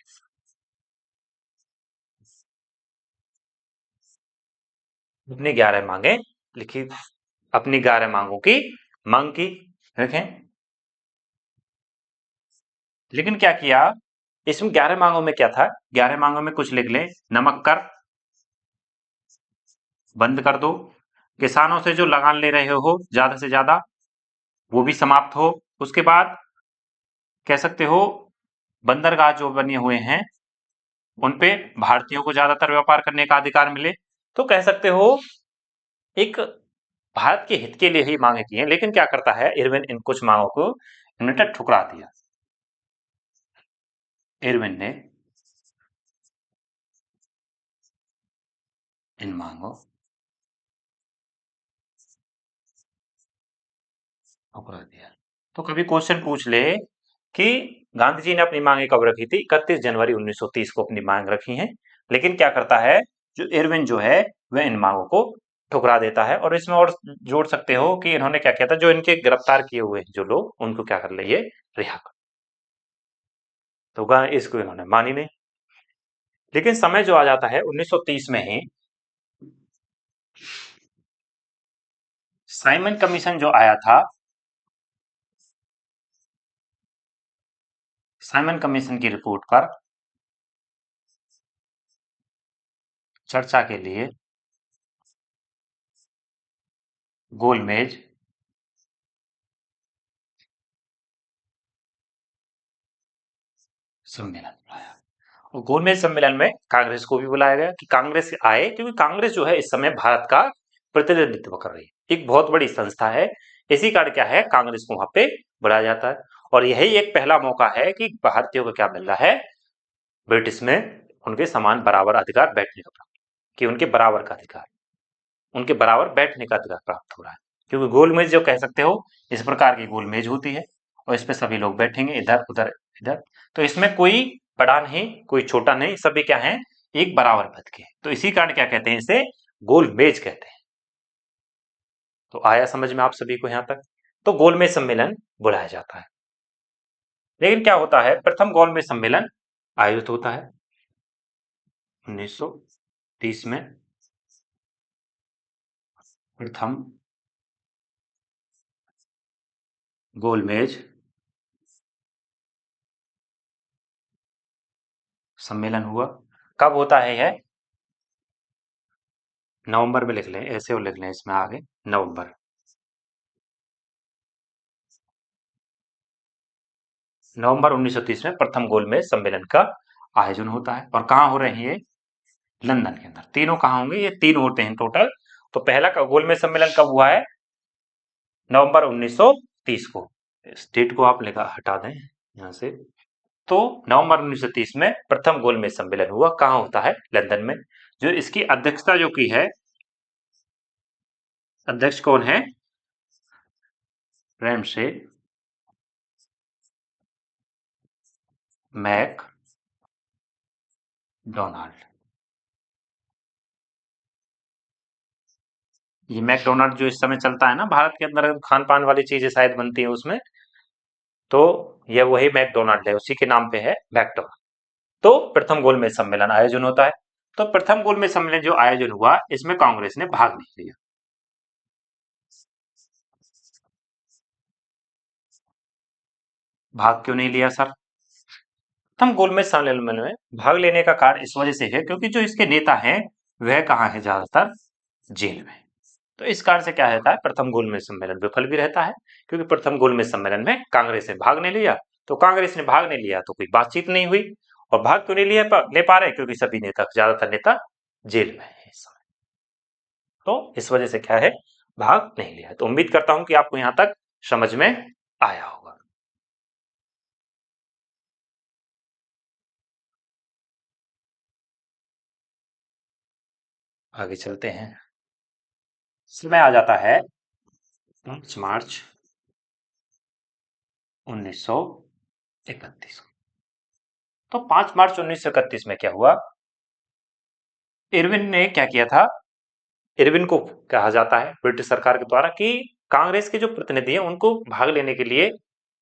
अपनी 11 मांगे लिखी, अपनी 11 मांगों की मांग की, देखें। लेकिन क्या किया इसमें 11 मांगों में, क्या था 11 मांगों में, कुछ लिख लें। नमक कर बंद कर दो, किसानों से जो लगान ले रहे हो ज्यादा से ज्यादा वो भी समाप्त हो। उसके बाद कह सकते हो बंदरगाह जो बने हुए हैं उन पे भारतीयों को ज्यादातर व्यापार करने का अधिकार मिले। तो कह सकते हो एक भारत के हित के लिए ही मांगे की हैं। लेकिन क्या करता है इरविन, इन कुछ मांगों को इन्होंने ठुकरा दिया। इरविन ने इन मांगों ठुकरा दिया। तो कभी क्वेश्चन पूछ ले कि गांधी जी ने अपनी मांगे कब रखी थी, 31 जनवरी 1930 को अपनी मांग रखी है। लेकिन क्या करता है जो इरविन जो है वह इन मांगों को ठुकरा देता है। और इसमें और जोड़ सकते हो कि इन्होंने क्या किया था, जो इनके गिरफ्तार किए हुए जो लोग, उनको क्या कर लिए, रिहा कर। तो इसको इन्होंने मानी नहीं। लेकिन समय जो आ जाता है 1930 में ही, साइमन कमीशन जो आया था, साइमन कमीशन की रिपोर्ट पर चर्चा के लिए गोलमेज सम्मेलन बुलाया। और गोलमेज सम्मेलन में कांग्रेस को भी बुलाया गया कि कांग्रेस आए, क्योंकि कांग्रेस जो है इस समय भारत का प्रतिनिधित्व कर रही है, एक बहुत बड़ी संस्था है। इसी कारण क्या है कांग्रेस को वहां पे बुलाया जाता है। और यही एक पहला मौका है कि भारतीयों को क्या मिल रहा है, ब्रिटिश में उनके समान बराबर अधिकार बैठने का, कि उनके बराबर का अधिकार, उनके बराबर बैठने का अधिकार प्राप्त हो रहा है। क्योंकि गोलमेज जो कह सकते हो, इस प्रकार की गोलमेज होती है और इस पे सभी लोग बैठेंगे, इधर उधर इधर। तो इसमें कोई बड़ा नहीं कोई छोटा नहीं, सभी क्या है, एक बराबर पद के। तो इसी कारण क्या कहते हैं, इसे गोलमेज कहते हैं। तो आया समझ में आप सभी को यहां तक। तो गोलमेज सम्मेलन बुलाया जाता है। लेकिन क्या होता है, प्रथम गोलमेज सम्मेलन आयोजित होता है 1930 में। प्रथम गोलमेज सम्मेलन हुआ। कब होता है यह? नवंबर में लिख लें, ऐसे और लिख लें इसमें आगे, नवंबर। नवंबर 1930 में प्रथम गोलमेज सम्मेलन का आयोजन होता है। और कहाँ हो रहे हैं ये? लंदन के अंदर। तीनों कहाँ होंगे? ये तीन होते हैं टोटल। तो पहला गोलमेज सम्मेलन कब हुआ है? नवंबर 1930 को। इस डेट को आप लिखा हटा दें यहाँ से। तो नवंबर 1930 में प्रथम गोलमेज सम्मेलन हुआ। कहाँ होता है? लंदन में। जो इसकी अध्यक्षता जो की है, अध्यक्ष कौन है? Ramsay MacDonald. ये मैकडोनल्ड जो इस समय चलता है ना भारत के अंदर, खान पान वाली चीजें शायद बनती है उसमें, तो यह वही मैकडोनल्ड है, उसी के नाम पे है मैकडोनल्ड। तो प्रथम गोलमेज सम्मेलन आयोजन होता है। तो प्रथम गोलमेज सम्मेलन जो आयोजन हुआ, इसमें कांग्रेस ने भाग नहीं लिया। भाग क्यों नहीं लिया सर? प्रथम गोलमेज सम्मेलन में भाग लेने का कारण इस वजह से है क्योंकि जो इसके नेता हैं वह कहाँ है, ज्यादातर जेल में। तो इस कारण से क्या रहता है, प्रथम गोलमेज सम्मेलन विफल भी रहता है, क्योंकि प्रथम गोलमेज सम्मेलन में कांग्रेस ने भाग नहीं लिया। तो कांग्रेस ने भाग नहीं लिया तो कोई बातचीत नहीं हुई। और भाग क्यों नहीं ले पा रहे, क्योंकि सभी नेता, ज्यादातर नेता जेल में है इस समय। तो इस वजह से क्या है, भाग नहीं लिया। तो उम्मीद करता हूं कि आपको यहां तक समझ में आया होगा। आगे चलते हैं। समय आ जाता है 5 मार्च 1931। तो 5 मार्च 1931 में क्या हुआ, इरविन ने क्या किया था, इरविन को कहा जाता है ब्रिटिश सरकार के द्वारा कि कांग्रेस के जो प्रतिनिधि हैं उनको भाग लेने के लिए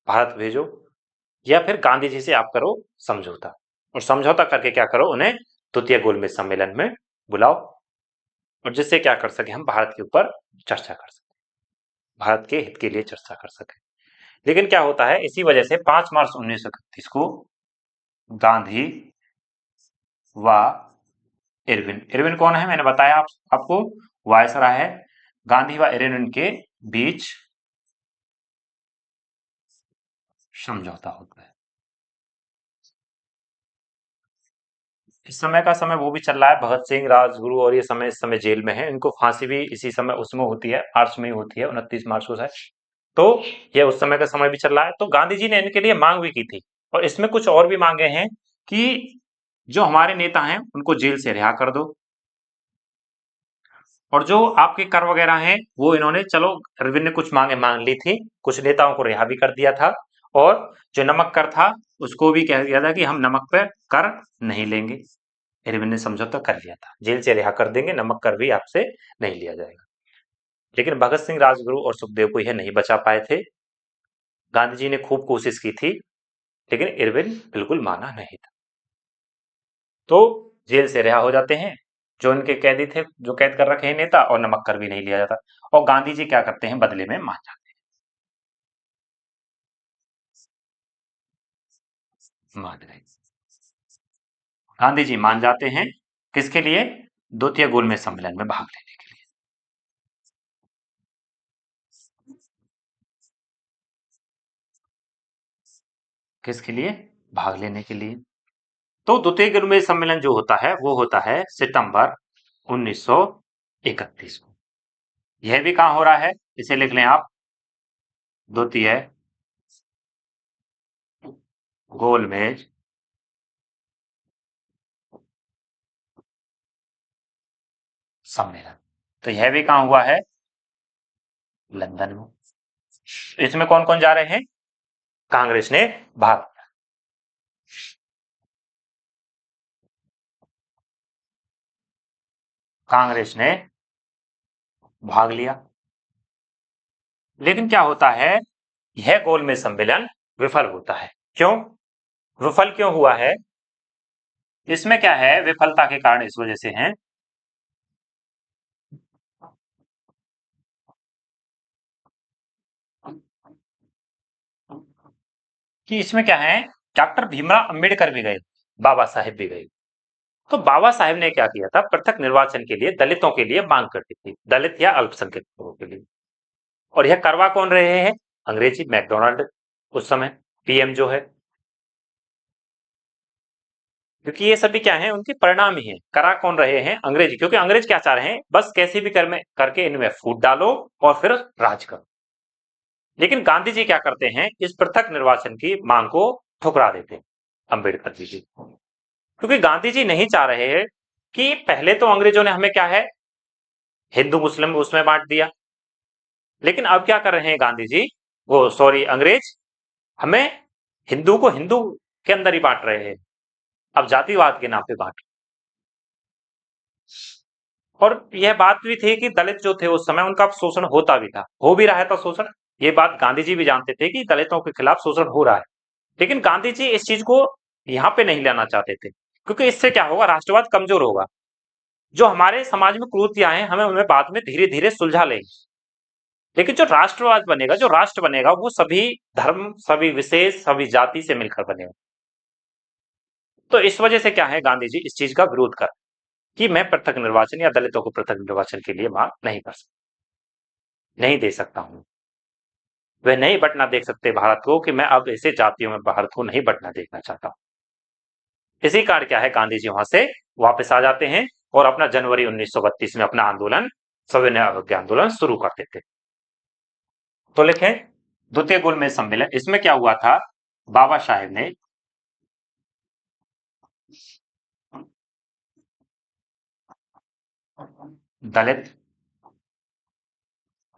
भारत भेजो, या फिर गांधी जी से आप करो समझौता, और समझौता करके क्या करो, उन्हें द्वितीय गोलमेज सम्मेलन में बुलाओ, और जिससे क्या कर सके, हम भारत के ऊपर चर्चा कर सके, भारत के हित के लिए चर्चा कर सके। लेकिन क्या होता है, इसी वजह से 5 मार्च 1931 को गांधी व इरविन, इरविन कौन है, मैंने बताया आपको, वायसराय है, गांधी व इरविन के बीच समझौता होता है। इस समय का समय वो भी चल रहा है, भगत सिंह, राजगुरु और ये समय इस समय जेल में है, इनको फांसी भी इसी समय उसमें होती है, मार्च में ही होती है, 29 मार्च को शायद। तो ये उस समय का समय भी चल रहा है। तो गांधी जी ने इनके लिए मांग भी की थी, और इसमें कुछ और भी मांगे हैं कि जो हमारे नेता हैं उनको जेल से रिहा कर दो, और जो आपके कर वगैरह हैं वो इन्होंने, चलो अरविंद ने कुछ मांगे मांग ली थी, कुछ नेताओं को रिहा भी कर दिया था, और जो नमक कर था उसको भी कह दिया था कि हम नमक पर कर नहीं लेंगे। अरविंद ने समझौता कर लिया था, जेल से रिहा कर देंगे, नमक कर भी आपसे नहीं लिया जाएगा। लेकिन भगत सिंह, राजगुरु और सुखदेव को यह नहीं बचा पाए थे। गांधी जी ने खूब कोशिश की थी, लेकिन इरविन बिल्कुल माना नहीं था। तो जेल से रिहा हो जाते हैं जो इनके कैदी थे, जो कैद कर रखे हैं नेता, और नमक कर भी नहीं लिया जाता। और गांधी जी क्या करते हैं, बदले में मान जाते हैं, मान गए, गांधी जी मान जाते हैं। किसके लिए, द्वितीय गोलमेज सम्मेलन में भाग लेने के लिए। किसके लिए, भाग लेने के लिए। तो द्वितीय गोलमेज सम्मेलन जो होता है वो होता है सितंबर 1931 को। यह भी कहां हो रहा है, इसे लिख लें आप, द्वितीय गोलमेज सम्मेलन। तो यह भी कहां हुआ है, लंदन में। इसमें कौन कौन जा रहे हैं, कांग्रेस ने भाग, कांग्रेस ने भाग लिया। लेकिन क्या होता है, यह गोलमेज सम्मेलन विफल होता है। क्यों विफल क्यों हुआ है, इसमें क्या है, विफलता के कारण इस वजह से है कि इसमें क्या है, डॉक्टर भीमराव अंबेडकर भी गए, बाबा साहेब भी गए। तो बाबा साहेब ने क्या किया था, पृथक निर्वाचन के लिए दलितों के लिए मांग करती थी, दलित या अल्पसंख्यक लोगों के लिए। और यह करवा कौन रहे हैं, अंग्रेजी मैकडोनाल्ड, उस समय पीएम जो है, क्योंकि ये सभी क्या है, उनके परिणाम ही है। करा कौन रहे हैं, अंग्रेजी, क्योंकि अंग्रेज क्या चाह रहे हैं, बस कैसे भी करके इनमें फूट डालो और फिर राज करो। लेकिन गांधी जी क्या करते हैं, इस पृथक निर्वाचन की मांग को ठुकरा देते हैं, अंबेडकर जी, क्योंकि गांधी जी नहीं चाह रहे हैं कि पहले तो अंग्रेजों ने हमें क्या है, हिंदू मुस्लिम उसमें बांट दिया। लेकिन अब क्या कर रहे हैं गांधी जी, वो सॉरी अंग्रेज, हमें हिंदू को हिंदू के अंदर ही बांट रहे हैं, अब जातिवाद के नाम पे बांट। और यह बात भी थी कि दलित जो थे उस समय, उनका शोषण होता भी था, हो भी रहा था शोषण। ये बात गांधी जी भी जानते थे कि दलितों के खिलाफ शोषण हो रहा है। लेकिन गांधी जी इस चीज को यहाँ पे नहीं लाना चाहते थे, क्योंकि इससे क्या होगा, राष्ट्रवाद कमजोर होगा। जो हमारे समाज में कुरीतियां हैं, हमें उन्हें बाद में धीरे धीरे सुलझा लेंगे। लेकिन जो राष्ट्रवाद बनेगा, जो राष्ट्र बनेगा, वो सभी धर्म, सभी विशेष, सभी जाति से मिलकर बनेगा। तो इस वजह से क्या है, गांधी जी इस चीज का विरोध कर कि मैं पृथक निर्वाचन या दलितों को पृथक निर्वाचन के लिए मांग नहीं कर सकता। नहीं दे सकता हूं। वे नहीं बंटना देख सकते भारत को कि मैं अब ऐसे जातियों में भारत को नहीं बंटना देखना चाहता हूं। इसी कारण क्या है, गांधी जी वहां से वापस आ जाते हैं और अपना जनवरी 1932 में अपना आंदोलन, सविनय अवज्ञा आंदोलन शुरू कर देते। तो लिखें द्वितीय गोलमेज सम्मेलन, इसमें क्या हुआ था, बाबा साहेब ने दलित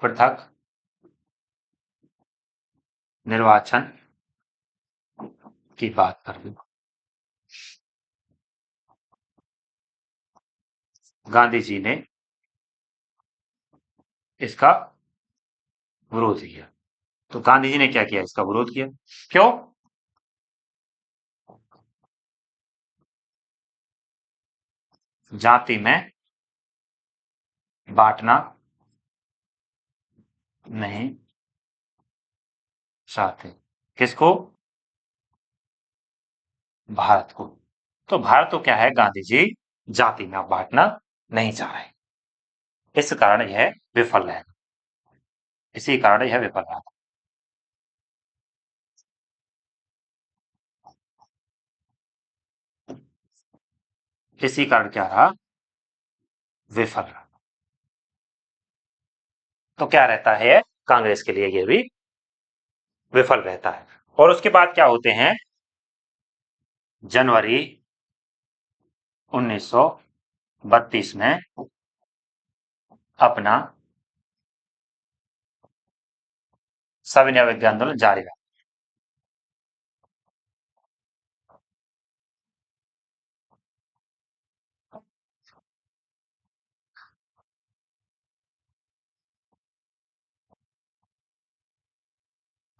पृथक निर्वाचन की बात कर दी। गांधी जी ने इसका विरोध किया। तो गांधी जी ने क्या किया, इसका विरोध किया। क्यों? जाति में बांटना नहीं चाहते। किसको? भारत को। तो भारत को क्या है, गांधी जी जाति में बांटना नहीं चाह रहे, इस कारण यह विफल रहा। इसी कारण यह विफल रहा। इसी कारण क्या रहा, विफल रहा। तो क्या रहता है, कांग्रेस के लिए यह भी विफल रहता है। और उसके बाद क्या होते हैं, जनवरी 1932 में अपना सविनय अवज्ञा आंदोलन जारी रहा।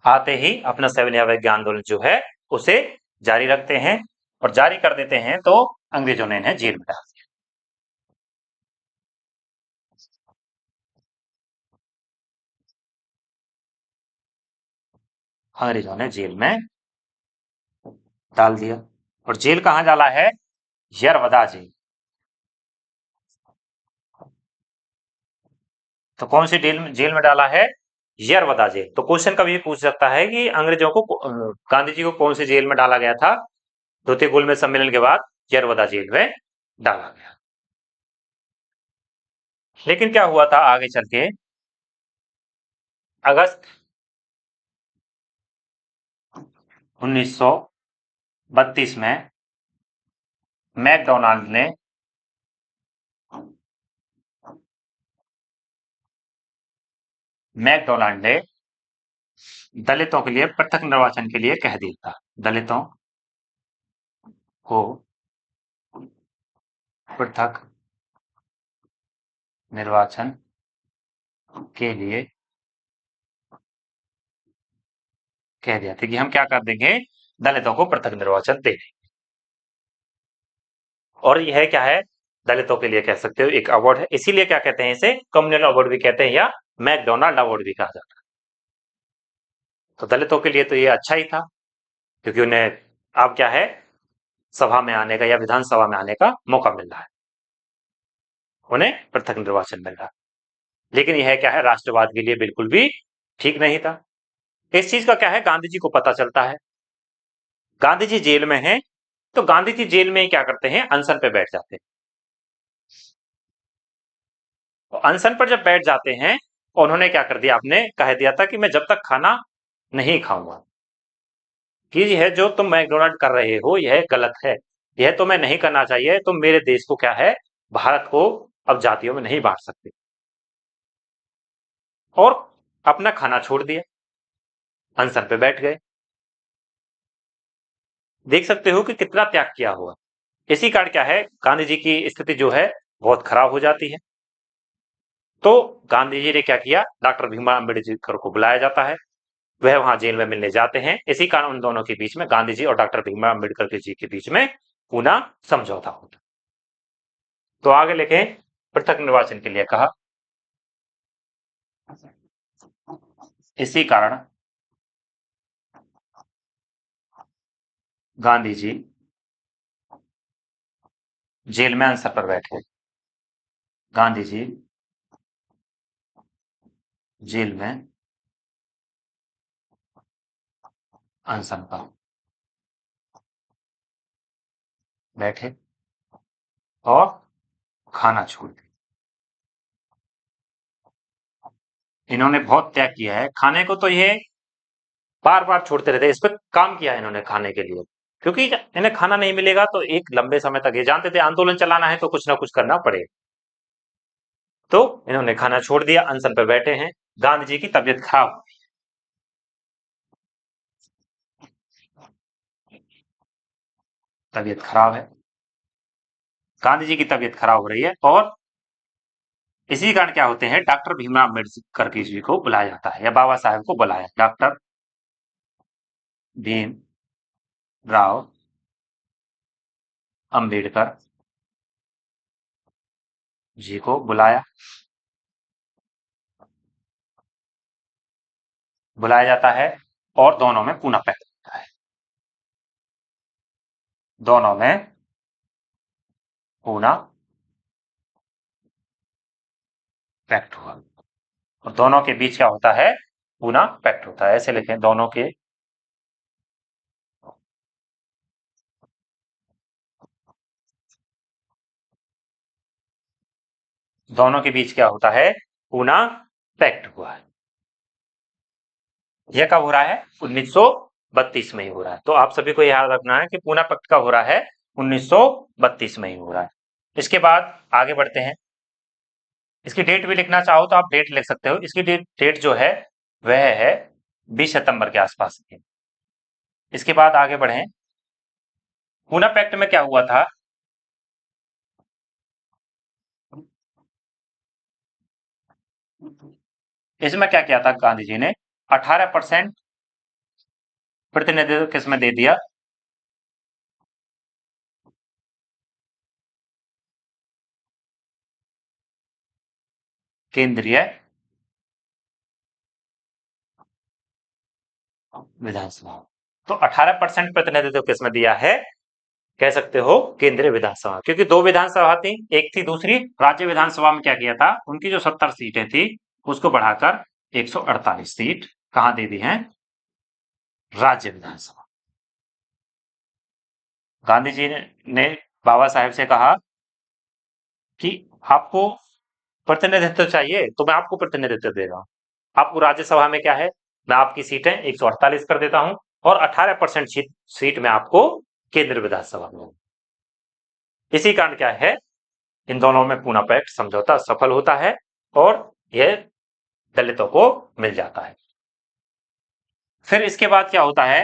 आते ही अपना सविनय अवज्ञा आंदोलन जो है उसे जारी रखते हैं, और जारी कर देते हैं तो अंग्रेजों ने इन्हें जेल में डाल दिया। अंग्रेजों ने जेल में डाल दिया। और जेल कहां डाला है, यरवदा जेल। तो कौन सी जेल में डाला है, यरवदा जेल। तो क्वेश्चन कभी पूछ सकता है कि अंग्रेजों को गांधी जी को कौन सी जेल में डाला गया था, द्वितीय गोलमेज सम्मेलन के बाद यरवदा जेल में डाला गया। लेकिन क्या हुआ था आगे चल के, अगस्त 1932 में मैकडोनाल्ड ने दलितों के लिए पृथक निर्वाचन के लिए कह दिया था। दलितों को पृथक निर्वाचन के लिए कह दिया था कि हम क्या कर देंगे, दलितों को पृथक निर्वाचन दे देंगे। और यह क्या है, दलितों के लिए कह सकते हो एक अवार्ड है, इसीलिए क्या कहते हैं, इसे कम्युनल अवार्ड भी कहते हैं या मैकडोनाल्ड अवार्ड भी कहा जाता है। तो दलितों के लिए तो ये अच्छा ही था, क्योंकि उन्हें अब क्या है, सभा में आने का या विधानसभा में आने का मौका मिल रहा है, उन्हें पृथक निर्वाचन मिल रहा है। लेकिन यह क्या है, राष्ट्रवाद के लिए बिल्कुल भी ठीक नहीं था। इस चीज का क्या है, गांधी जी को पता चलता है। गांधी जी जेल में हैं, तो गांधी जी जेल में ही क्या करते हैं, अनशन पे बैठ जाते हैं। तो अनशन पर जब बैठ जाते हैं, उन्होंने क्या कर दिया, आपने कह दिया था कि मैं जब तक खाना नहीं खाऊंगा, कि यह जो तुम मैकडोनाल्ड कर रहे हो यह गलत है, यह तुम्हें नहीं करना चाहिए, तुम मेरे देश को क्या है, भारत को अब जातियों में नहीं बांट सकते। और अपना खाना छोड़ दिया, अनशन पे बैठ गए। देख सकते हो कि कितना त्याग किया हुआ। इसी कारण क्या है, गांधी जी की स्थिति जो है बहुत खराब हो जाती है। तो गांधी जी ने क्या किया, डॉक्टर भीमराव अम्बेडकर को बुलाया जाता है, वह वहां जेल में मिलने जाते हैं। इसी कारण उन दोनों के बीच में, गांधी जी और डॉक्टर भीमराव अम्बेडकर जी के बीच में पूना समझौता होता। तो आगे लिखे, पृथक निर्वाचन के लिए कहा। इसी कारण गांधी जी जेल में अनशन पर बैठे। गांधी जी जेल में अनशन पर बैठे और खाना छोड़ दिया। इन्होंने बहुत त्याग किया है खाने को, तो ये बार बार छोड़ते रहते, इस पर काम किया है इन्होंने खाने के लिए, क्योंकि इन्हें खाना नहीं मिलेगा तो एक लंबे समय तक ये जानते थे आंदोलन चलाना है तो कुछ ना कुछ करना पड़ेगा, तो इन्होंने खाना छोड़ दिया, अनशन पर बैठे हैं। गांधी जी की तबीयत खराब, तबीयत खराब है, गांधी जी की तबीयत खराब हो रही है, और इसी कारण क्या होते हैं, डॉक्टर भीमराव अम्बेडकर जी को बुलाया जाता है, या बाबा साहेब को बुलाया, डॉक्टर भीम राव अम्बेडकर जी को बुलाया बुलाया जाता है, और दोनों में पूना पैक्ट होता है, दोनों में पूना पैक्ट हुआ, और दोनों के बीच क्या होता है, पूना पैक्ट होता है, ऐसे लिखें, दोनों के बीच क्या होता है, पूना पैक्ट हुआ है। यह कब हो रहा है, 1932 में ही हो रहा है, तो आप सभी को याद रखना है कि पूना पैक्ट कब हो रहा है, 1932 में ही हो रहा है। इसके बाद आगे बढ़ते हैं, इसकी डेट भी लिखना चाहो तो आप डेट लिख सकते हो, इसकी डेट जो है वह है 20 सितंबर के आसपास की। इसके बाद आगे बढ़े, पूना पैक्ट में क्या हुआ था, इसमें क्या किया था गांधी जी ने, 18% प्रतिनिधित्व किसमें दे दिया, केंद्रीय विधानसभा, तो 18% प्रतिनिधित्व किसमें दिया है, कह सकते हो केंद्रीय विधानसभा, क्योंकि दो विधानसभा थी, एक थी दूसरी राज्य विधानसभा में क्या किया था, उनकी जो 70 सीटें थी उसको बढ़ाकर 148 सीट कहां दे दी हैं, राज्य विधानसभा। गांधी जी ने बाबा साहेब से कहा कि आपको प्रतिनिधित्व चाहिए तो मैं आपको प्रतिनिधित्व दे रहा हूं, आपको राज्यसभा में क्या है, मैं आपकी सीटें 148 कर देता हूं, और 18% सीट में आपको केंद्र विधानसभा में। इसी कारण क्या है, इन दोनों में पूना पैक्ट समझौता सफल होता है, और यह दलितों को मिल जाता है। फिर इसके बाद क्या होता है,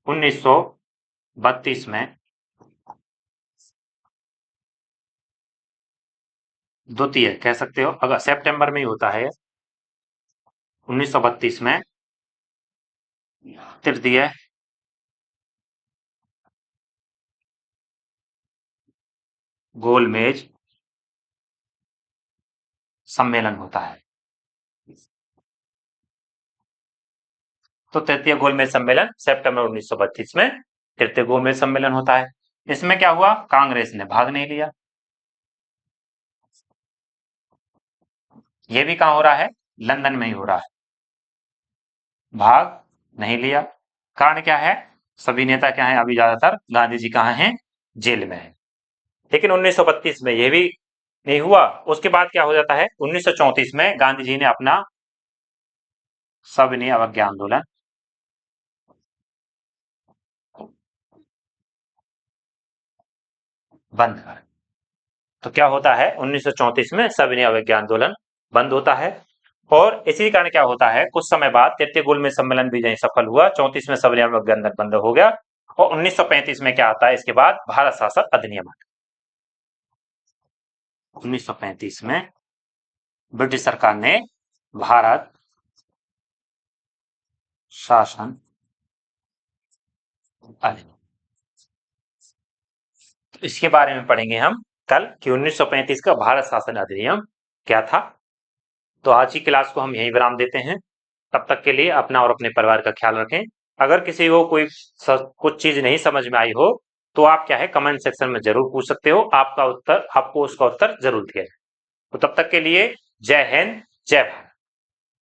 1932 में द्वितीय कह सकते हो, अगर सितंबर में ही होता है, 1932 में तृतीय गोलमेज सम्मेलन होता है, तो तृतीय गोलमेज सम्मेलन सितंबर 1932 में तृतीय गोलमेज सम्मेलन होता है। इसमें क्या हुआ, कांग्रेस ने भाग नहीं लिया, यह भी कहां हो रहा है, लंदन में ही हो रहा है, भाग नहीं लिया, कारण क्या है, सभी नेता क्या है, अभी ज्यादातर गांधी जी कहां हैं, जेल में है। लेकिन 1932 में यह भी नहीं हुआ, उसके बाद क्या हो जाता है, 1934 में गांधी जी ने अपना सविनय अवज्ञा आंदोलन बंद कर, तो क्या होता है, 1934 में सविनय अवज्ञा आंदोलन बंद होता है, और इसी कारण क्या होता है, कुछ समय बाद तृतीय गोलमेज सम्मेलन भी नहीं सफल हुआ, 34 में सविनय अवज्ञा आंदोलन बंद हो गया, और 1935 में क्या आता है, इसके बाद भारत शासन अधिनियम आता है। 1935 में ब्रिटिश सरकार ने भारत शासन अधिनियम, तो इसके बारे में पढ़ेंगे हम कल कि 1935 का भारत शासन अधिनियम क्या था। तो आज की क्लास को हम यहीं विराम देते हैं, तब तक के लिए अपना और अपने परिवार का ख्याल रखें। अगर किसी को कोई कुछ चीज नहीं समझ में आई हो तो आप क्या है, कमेंट सेक्शन में जरूर पूछ सकते हो, आपका उत्तर आपको उसका उत्तर जरूर दिया जाए। तो तब तक के लिए जय हिंद, जय भारत।